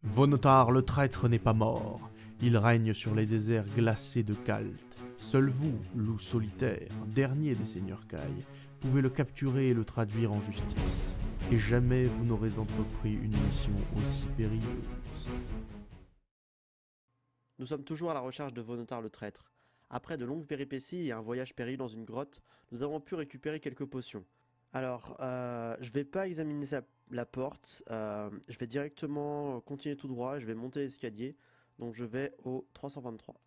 Vonotar le traître n'est pas mort. Il règne sur les déserts glacés de Kalt. Seul vous, loup solitaire, dernier des seigneurs Kai, pouvez le capturer et le traduire en justice. Et jamais vous n'aurez entrepris une mission aussi périlleuse. Nous sommes toujours à la recherche de Vonotar le traître. Après de longues péripéties et un voyage périlleux dans une grotte, nous avons pu récupérer quelques potions. Alors, je vais pas examiner la porte, je vais directement continuer tout droit, je vais monter l'escalier, donc je vais au 323.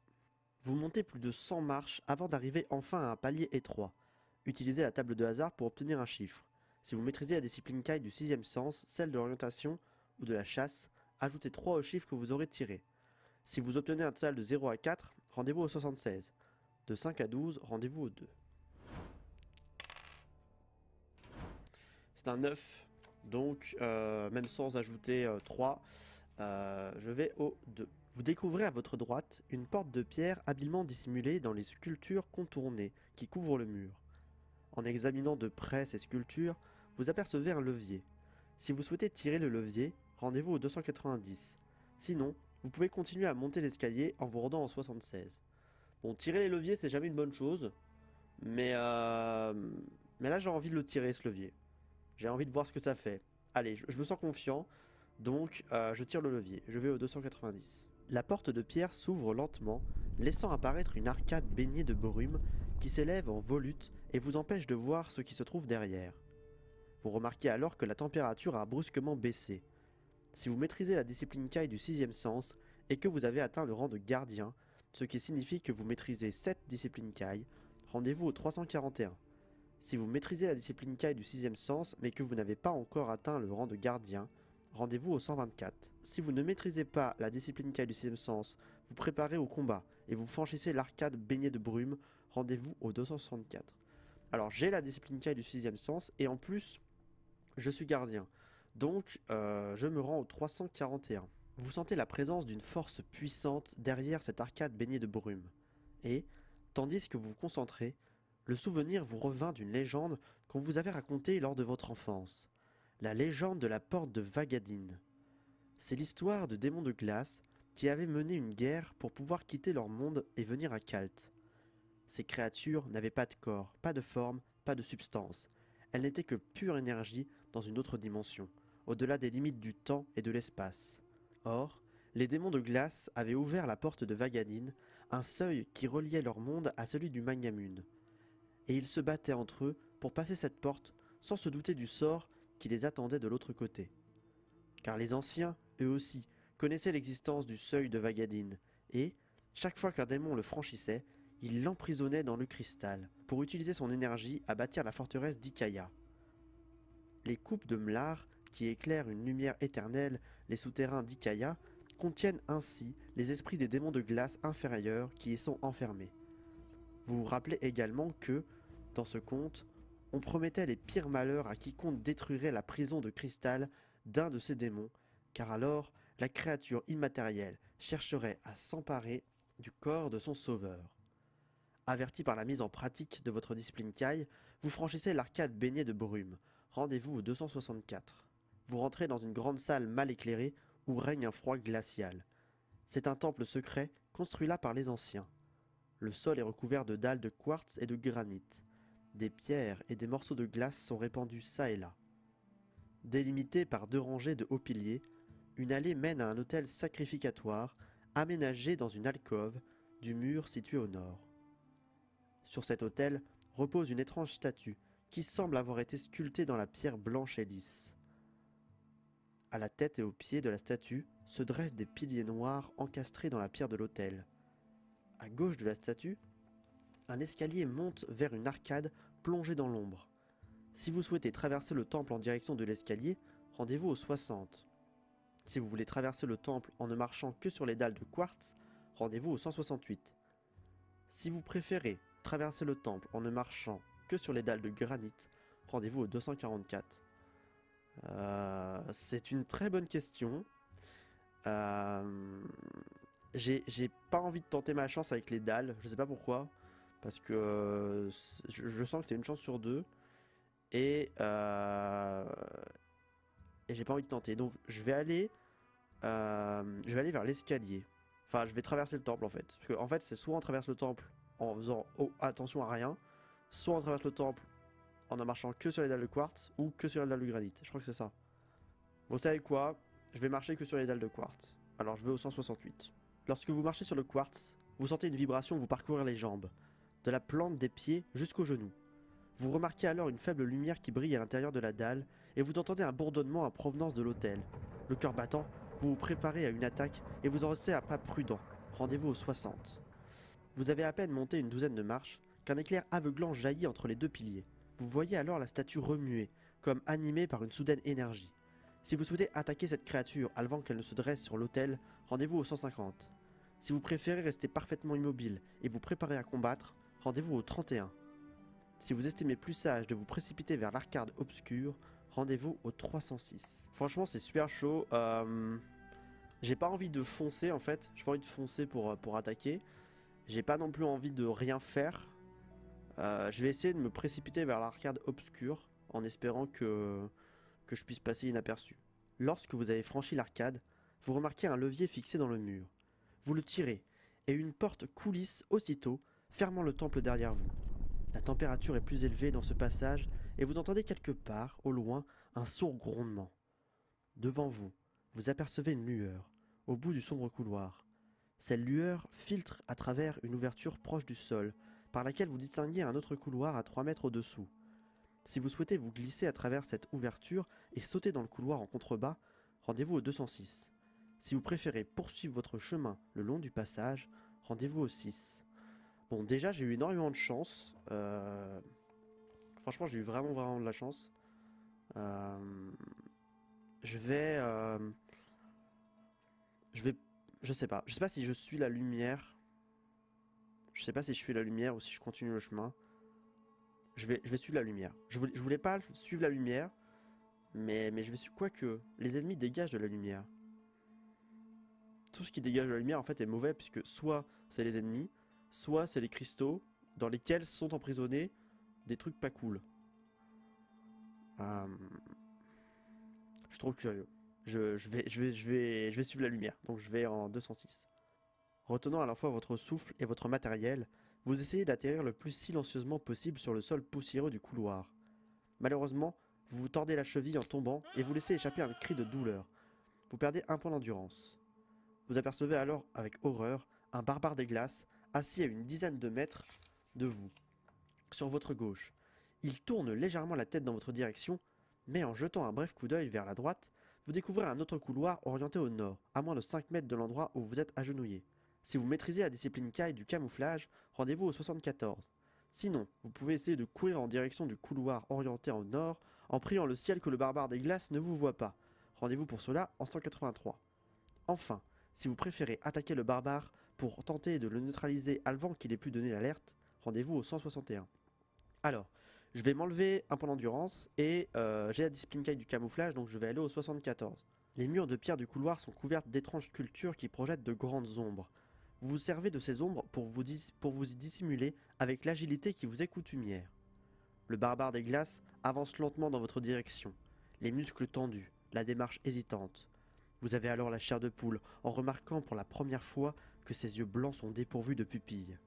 Vous montez plus de 100 marches avant d'arriver enfin à un palier étroit. Utilisez la table de hasard pour obtenir un chiffre. Si vous maîtrisez la discipline Kai du 6ème sens, celle de l'orientation ou de la chasse, ajoutez 3 au chiffre que vous aurez tiré. Si vous obtenez un total de 0 à 4, rendez-vous au 76. De 5 à 12, rendez-vous au 2. C'est un 9, donc même sans ajouter 3, je vais au 2. Vous découvrez à votre droite une porte de pierre habilement dissimulée dans les sculptures contournées qui couvrent le mur. En examinant de près ces sculptures, vous apercevez un levier. Si vous souhaitez tirer le levier, rendez-vous au 290. Sinon, vous pouvez continuer à monter l'escalier en vous rendant en 76. Bon, tirer les leviers, c'est jamais une bonne chose, mais là j'ai envie de le tirer, ce levier. J'ai envie de voir ce que ça fait. Allez, je me sens confiant, donc je tire le levier. Je vais au 290. La porte de pierre s'ouvre lentement, laissant apparaître une arcade baignée de brume qui s'élève en volute et vous empêche de voir ce qui se trouve derrière. Vous remarquez alors que la température a brusquement baissé. Si vous maîtrisez la discipline Kai du 6ème sens et que vous avez atteint le rang de gardien, ce qui signifie que vous maîtrisez 7 disciplines Kai, rendez-vous au 341. Si vous maîtrisez la discipline Kai du 6ème sens mais que vous n'avez pas encore atteint le rang de gardien, rendez-vous au 124. Si vous ne maîtrisez pas la discipline Kai du 6ème sens, vous préparez au combat et vous franchissez l'arcade baignée de brume, rendez-vous au 264. Alors j'ai la discipline Kai du 6ème sens et en plus je suis gardien, donc je me rends au 341. Vous sentez la présence d'une force puissante derrière cette arcade baignée de brume. Et, tandis que vous vous concentrez, le souvenir vous revint d'une légende qu'on vous avait racontée lors de votre enfance. La légende de la porte de Vagadine. C'est l'histoire de démons de glace qui avaient mené une guerre pour pouvoir quitter leur monde et venir à Kalt. Ces créatures n'avaient pas de corps, pas de forme, pas de substance. Elles n'étaient que pure énergie dans une autre dimension, au-delà des limites du temps et de l'espace. Or, les démons de glace avaient ouvert la porte de Vagadine, un seuil qui reliait leur monde à celui du Magnamune. Et ils se battaient entre eux pour passer cette porte sans se douter du sort qui les attendait de l'autre côté. Car les anciens, eux aussi, connaissaient l'existence du seuil de Vagadine, et, chaque fois qu'un démon le franchissait, il l'emprisonnait dans le cristal, pour utiliser son énergie à bâtir la forteresse d'Ikaya. Les coupes de Mlar, qui éclairent une lumière éternelle les souterrains d'Ikaya, contiennent ainsi les esprits des démons de glace inférieurs qui y sont enfermés. Vous vous rappelez également que, dans ce conte, on promettait les pires malheurs à quiconque détruirait la prison de cristal d'un de ces démons, car alors la créature immatérielle chercherait à s'emparer du corps de son sauveur. Averti par la mise en pratique de votre discipline Kai, vous franchissez l'arcade baignée de brume. Rendez-vous au 264. Vous rentrez dans une grande salle mal éclairée où règne un froid glacial. C'est un temple secret construit là par les anciens. Le sol est recouvert de dalles de quartz et de granit. Des pierres et des morceaux de glace sont répandus çà et là. Délimité par 2 rangées de hauts piliers, une allée mène à un autel sacrificatoire aménagé dans une alcôve du mur situé au nord. Sur cet autel repose une étrange statue qui semble avoir été sculptée dans la pierre blanche et lisse. À la tête et aux pieds de la statue se dressent des piliers noirs encastrés dans la pierre de l'autel. À gauche de la statue, un escalier monte vers une arcade plongée dans l'ombre. Si vous souhaitez traverser le temple en direction de l'escalier, rendez-vous au 60. Si vous voulez traverser le temple en ne marchant que sur les dalles de quartz, rendez-vous au 168. Si vous préférez traverser le temple en ne marchant que sur les dalles de granit, rendez-vous au 244. C'est une très bonne question. J'ai pas envie de tenter ma chance avec les dalles, je sais pas pourquoi, parce que je sens que c'est une chance sur 2 et j'ai pas envie de tenter. Donc je vais aller Je vais aller vers l'escalier. Enfin, je vais traverser le temple en fait. Parce que en fait, c'est soit on traverse le temple en faisant attention à rien, soit on traverse le temple en ne marchant que sur les dalles de quartz ou que sur les dalles de granit. Je crois que c'est ça. Vous savez quoi? Je vais marcher que sur les dalles de quartz. Alors je vais au 168. Lorsque vous marchez sur le quartz, vous sentez une vibration vous parcourir les jambes, de la plante des pieds jusqu'aux genoux. Vous remarquez alors une faible lumière qui brille à l'intérieur de la dalle et vous entendez un bourdonnement en provenance de l'autel. Le cœur battant, vous vous préparez à une attaque et vous en restez à pas prudent. Rendez-vous au 60. Vous avez à peine monté une douzaine de marches qu'un éclair aveuglant jaillit entre les deux piliers. Vous voyez alors la statue remuer, comme animée par une soudaine énergie. Si vous souhaitez attaquer cette créature avant qu'elle ne se dresse sur l'autel, rendez-vous au 150. Si vous préférez rester parfaitement immobile et vous préparer à combattre, rendez-vous au 31. Si vous estimez plus sage de vous précipiter vers l'arcade obscure, rendez-vous au 306. Franchement, c'est super chaud. J'ai pas envie de foncer en fait. J'ai pas envie de foncer pour attaquer. J'ai pas non plus envie de rien faire. Je vais essayer de me précipiter vers l'arcade obscure en espérant que je puisse passer inaperçu. Lorsque vous avez franchi l'arcade, vous remarquez un levier fixé dans le mur. Vous le tirez et une porte coulisse aussitôt, fermant le temple derrière vous. La température est plus élevée dans ce passage et vous entendez quelque part, au loin, un sourd grondement. Devant vous, vous apercevez une lueur, au bout du sombre couloir. Cette lueur filtre à travers une ouverture proche du sol, par laquelle vous distinguez un autre couloir à 3 mètres au-dessous. Si vous souhaitez vous glisser à travers cette ouverture et sauter dans le couloir en contrebas, rendez-vous au 206. Si vous préférez poursuivre votre chemin le long du passage, rendez-vous au 6. Bon, déjà, j'ai eu énormément de chance. Franchement, j'ai eu vraiment de la chance. Je vais... Je sais pas. Je sais pas si je suis la lumière. Je sais pas si je suis la lumière ou si je continue le chemin. Je vais suivre la lumière. Je voulais pas suivre la lumière. Mais je vais suivre... Quoique, les ennemis dégagent de la lumière. Tout ce qui dégage de la lumière, en fait, est mauvais. Puisque soit c'est les ennemis, soit c'est les cristaux dans lesquels sont emprisonnés des trucs pas cool. Je suis trop curieux. Je vais suivre la lumière. Donc je vais en 206. Retenant à la fois votre souffle et votre matériel, vous essayez d'atterrir le plus silencieusement possible sur le sol poussiéreux du couloir. Malheureusement, vous vous tordez la cheville en tombant et vous laissez échapper un cri de douleur. Vous perdez un point d'endurance. Vous apercevez alors avec horreur un barbare des glaces assis à une dizaine de mètres de vous, sur votre gauche. Il tourne légèrement la tête dans votre direction, mais en jetant un bref coup d'œil vers la droite, vous découvrez un autre couloir orienté au nord, à moins de 5 mètres de l'endroit où vous êtes agenouillé. Si vous maîtrisez la discipline Kai du camouflage, rendez-vous au 74. Sinon, vous pouvez essayer de courir en direction du couloir orienté au nord, en priant le ciel que le barbare des glaces ne vous voit pas. Rendez-vous pour cela en 183. Enfin, si vous préférez attaquer le barbare pour tenter de le neutraliser avant qu'il ait pu donner l'alerte, rendez-vous au 161. Alors, je vais m'enlever un point d'endurance et j'ai la discipline Kai du camouflage, donc je vais aller au 74. Les murs de pierre du couloir sont couverts d'étranges sculptures qui projettent de grandes ombres. Vous vous servez de ces ombres pour vous y dissimuler avec l'agilité qui vous est coutumière. Le barbare des glaces avance lentement dans votre direction, les muscles tendus, la démarche hésitante. Vous avez alors la chair de poule en remarquant pour la première fois que ses yeux blancs sont dépourvus de pupilles.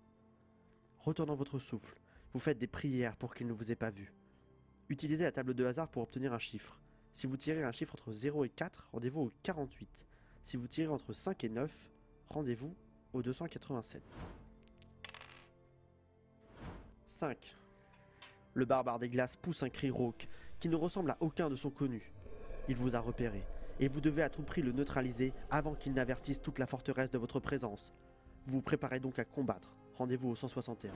Retournant votre souffle, vous faites des prières pour qu'il ne vous ait pas vu. Utilisez la table de hasard pour obtenir un chiffre. Si vous tirez un chiffre entre 0 et 4, rendez-vous au 48. Si vous tirez entre 5 et 9, rendez-vous au 287. 5. Le barbare des glaces pousse un cri rauque qui ne ressemble à aucun de son connu. Il vous a repéré, et vous devez à tout prix le neutraliser avant qu'il n'avertisse toute la forteresse de votre présence. Vous vous préparez donc à combattre. Rendez-vous au 161.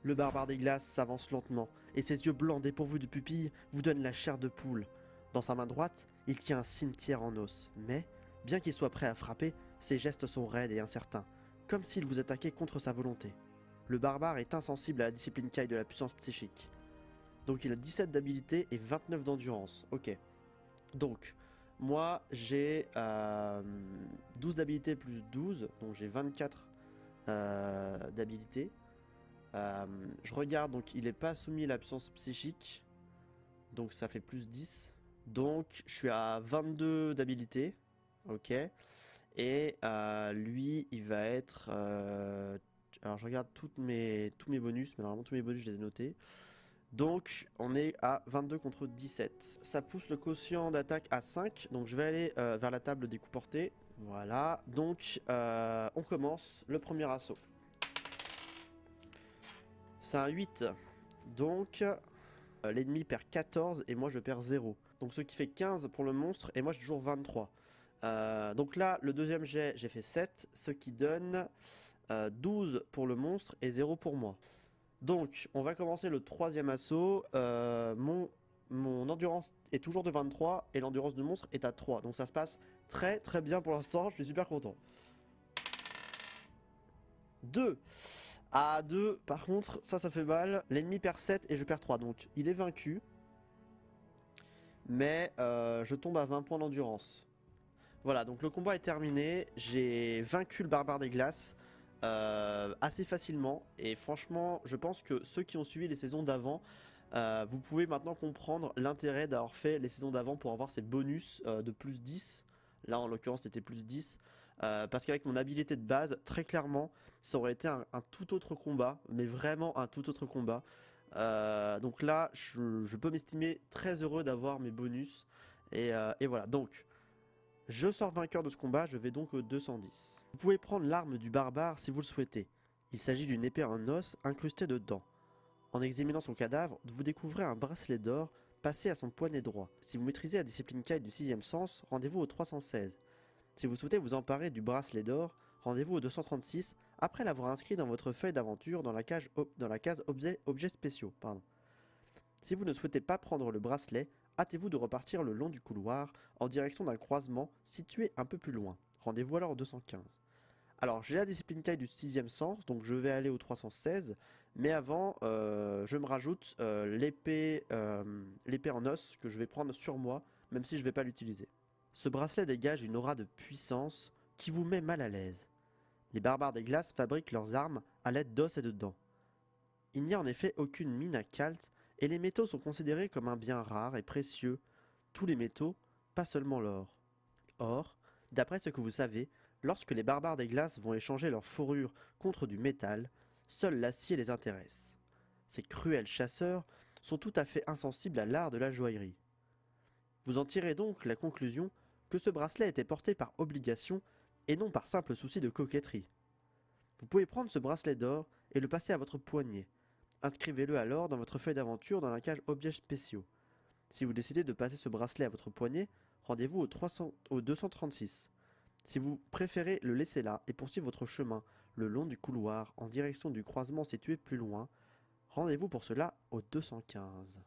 Le barbare des glaces s'avance lentement, et ses yeux blancs dépourvus de pupilles vous donnent la chair de poule. Dans sa main droite, il tient un cimetière en os, mais, bien qu'il soit prêt à frapper, ses gestes sont raides et incertains, comme s'il vous attaquait contre sa volonté. Le barbare est insensible à la discipline Kai de la puissance psychique. Donc il a 17 d'habilité et 29 d'endurance. Ok. Donc, moi j'ai 12 d'habilité plus 12, donc j'ai 24 d'habilité. Je regarde, donc il n'est pas soumis à la puissance psychique, donc ça fait plus 10. Donc je suis à 22 d'habilité. Ok. Et lui, il va être... alors je regarde tous mes bonus, mais normalement tous mes bonus je les ai notés. Donc on est à 22 contre 17. Ça pousse le quotient d'attaque à 5. Donc je vais aller vers la table des coups portés. Voilà. Donc on commence le premier assaut. C'est un 8. Donc l'ennemi perd 14 et moi je perds 0. Donc ce qui fait 15 pour le monstre et moi j'ai toujours 23. Donc là, le deuxième jet, j'ai fait 7, ce qui donne 12 pour le monstre et 0 pour moi. Donc, on va commencer le troisième assaut. Mon endurance est toujours de 23 et l'endurance du monstre est à 3. Donc ça se passe très très bien pour l'instant, je suis super content. 2. À 2, par contre, ça fait mal. L'ennemi perd 7 et je perds 3. Donc il est vaincu. Mais je tombe à 20 points d'endurance. Voilà, donc le combat est terminé. J'ai vaincu le barbare des glaces assez facilement. Et franchement, je pense que ceux qui ont suivi les saisons d'avant, vous pouvez maintenant comprendre l'intérêt d'avoir fait les saisons d'avant pour avoir ces bonus de plus 10. Là, en l'occurrence, c'était plus 10. Parce qu'avec mon habilité de base, très clairement, ça aurait été un tout autre combat. Mais vraiment un tout autre combat. Donc là, je peux m'estimer très heureux d'avoir mes bonus. Et voilà, donc... Je sors vainqueur de ce combat, je vais donc au 210. Vous pouvez prendre l'arme du barbare si vous le souhaitez. Il s'agit d'une épée en os incrustée de dents. En examinant son cadavre, vous découvrez un bracelet d'or passé à son poignet droit. Si vous maîtrisez la discipline Kai du 6ème sens, rendez-vous au 316. Si vous souhaitez vous emparer du bracelet d'or, rendez-vous au 236 après l'avoir inscrit dans votre feuille d'aventure dans la case objets spéciaux. Si vous ne souhaitez pas prendre le bracelet, hâtez-vous de repartir le long du couloir en direction d'un croisement situé un peu plus loin. Rendez-vous alors au 215. Alors j'ai la discipline Kai du 6ème sens, donc je vais aller au 316, mais avant je me rajoute l'épée en os que je vais prendre sur moi, même si je ne vais pas l'utiliser. Ce bracelet dégage une aura de puissance qui vous met mal à l'aise. Les barbares des glaces fabriquent leurs armes à l'aide d'os et de dents. Il n'y a en effet aucune mine à Kalt, et les métaux sont considérés comme un bien rare et précieux. Tous les métaux, pas seulement l'or. Or, d'après ce que vous savez, lorsque les barbares des glaces vont échanger leur fourrure contre du métal, seul l'acier les intéresse. Ces cruels chasseurs sont tout à fait insensibles à l'art de la joaillerie. Vous en tirez donc la conclusion que ce bracelet était porté par obligation et non par simple souci de coquetterie. Vous pouvez prendre ce bracelet d'or et le passer à votre poignet. Inscrivez-le alors dans votre feuille d'aventure dans la case objets spéciaux. Si vous décidez de passer ce bracelet à votre poignet, rendez-vous au 236. Si vous préférez le laisser là et poursuivre votre chemin le long du couloir en direction du croisement situé plus loin, rendez-vous pour cela au 215.